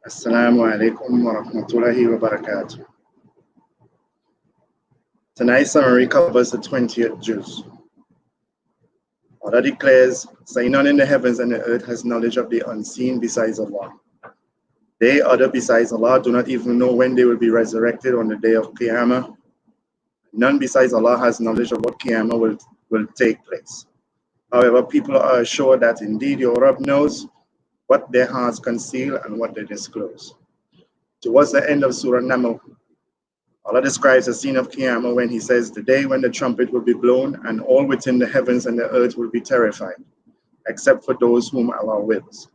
Assalamu alaikum wa rahmatullahi wa barakatuh. Tonight's summary covers the 20th juz. Allah declares, say none in the heavens and the earth has knowledge of the unseen besides Allah. They, other besides Allah, do not even know when they will be resurrected on the day of Qiyamah. None besides Allah has knowledge of what Qiyamah will take place. However, people are assured that indeed your Rabb knows what their hearts conceal and what they disclose. Towards the end of Surah Naml, Allah describes the scene of Qiyamah when He says, the day when the trumpet will be blown and all within the heavens and the earth will be terrified, except for those whom Allah wills.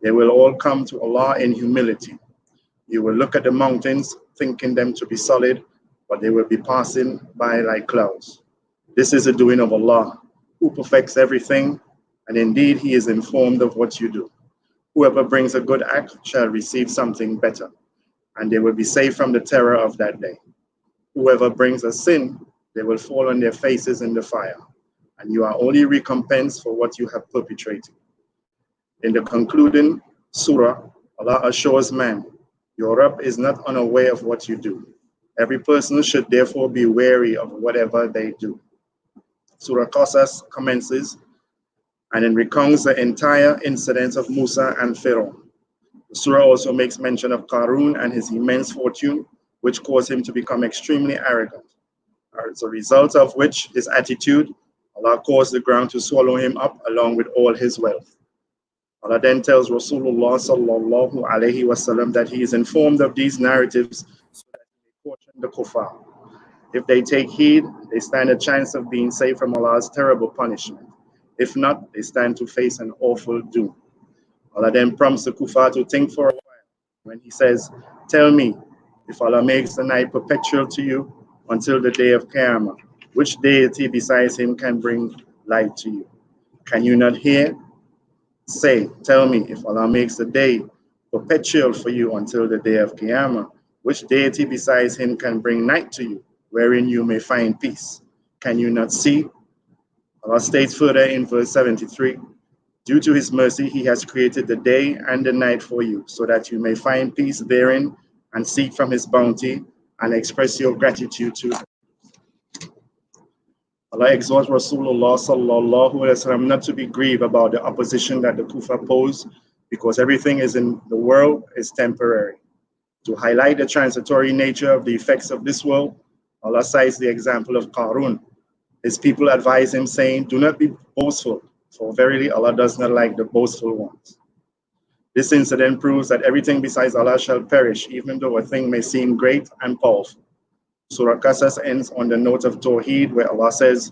They will all come to Allah in humility. You will look at the mountains, thinking them to be solid, but they will be passing by like clouds. This is the doing of Allah, who perfects everything, and indeed He is informed of what you do. Whoever brings a good act shall receive something better, and they will be safe from the terror of that day. Whoever brings a sin, they will fall on their faces in the fire, and you are only recompensed for what you have perpetrated. In the concluding surah, Allah assures man, your Rabb is not unaware of what you do. Every person should therefore be wary of whatever they do. Surah Qasas commences and it recounts the entire incident of Musa and Pharaoh. The surah also makes mention of Qarun and his immense fortune, which caused him to become extremely arrogant. As a result of which, his attitude, Allah caused the ground to swallow him up along with all his wealth. Allah then tells Rasulullah sallallahu alaihi wasallam that he is informed of these narratives so that he may caution the kuffar. If they take heed, they stand a chance of being saved from Allah's terrible punishment. If not, they stand to face an awful doom. Allah then prompts the kuffar to think for a while when He says, tell me, if Allah makes the night perpetual to you until the day of Qiyamah, which deity besides Him can bring light to you? Can you not hear? Say, tell me, if Allah makes the day perpetual for you until the day of Qiyamah, which deity besides Him can bring night to you, wherein you may find peace? Can you not see? Allah states further in verse 73, due to His mercy, He has created the day and the night for you, so that you may find peace therein and seek from His bounty and express your gratitude to Him. Allah exhorts Rasulullah sallallahu alaihi wasallam not to be grieved about the opposition that the kuffar pose, because everything is in the world is temporary. To highlight the transitory nature of the effects of this world, Allah cites the example of Qarun. His people advise him, saying, do not be boastful, for verily Allah does not like the boastful ones. This incident proves that everything besides Allah shall perish, even though a thing may seem great and powerful. Surah Qasas ends on the note of Tawheed, where Allah says,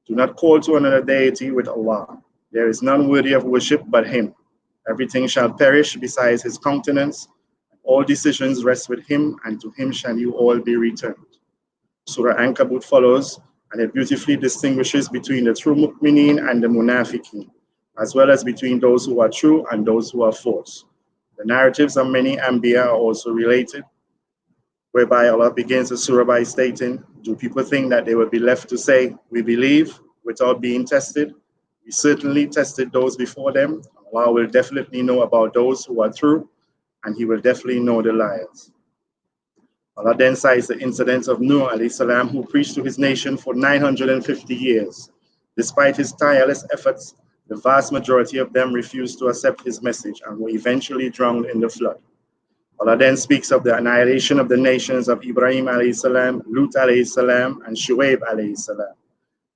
do not call to another deity with Allah. There is none worthy of worship but Him. Everything shall perish besides His countenance. All decisions rest with Him, and to Him shall you all be returned. Surah Ankabut follows, and it beautifully distinguishes between the true mu'mineen and the munafiqeen, as well as between those who are true and those who are false. The narratives of many Anbiya are also related, whereby Allah begins the surah by stating, do people think that they will be left to say, we believe, without being tested? We certainly tested those before them. Allah will definitely know about those who are true, and He will definitely know the liars. Allah then cites the incidents of Nur-e-Islam, who preached to his nation for 950 years. Despite his tireless efforts, the vast majority of them refused to accept his message and were eventually drowned in the flood. Allah then speaks of the annihilation of the nations of Ibrahim alayhi salam, Lut alayhi salam, and Shuaib alayhi salam.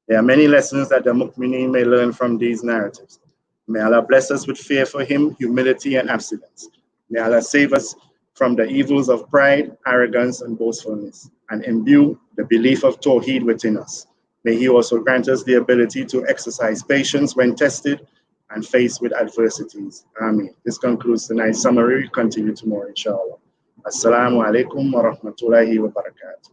There are many lessons that the mu'mineen may learn from these narratives. May Allah bless us with fear for Him, humility, and abstinence. May Allah save us from the evils of pride, arrogance, and boastfulness, and imbue the belief of Tawheed within us. May He also grant us the ability to exercise patience when tested and faced with adversities. Ameen. This concludes tonight's summary. We'll continue tomorrow, inshallah. Assalamu alaikum wa rahmatullahi wa barakatuh.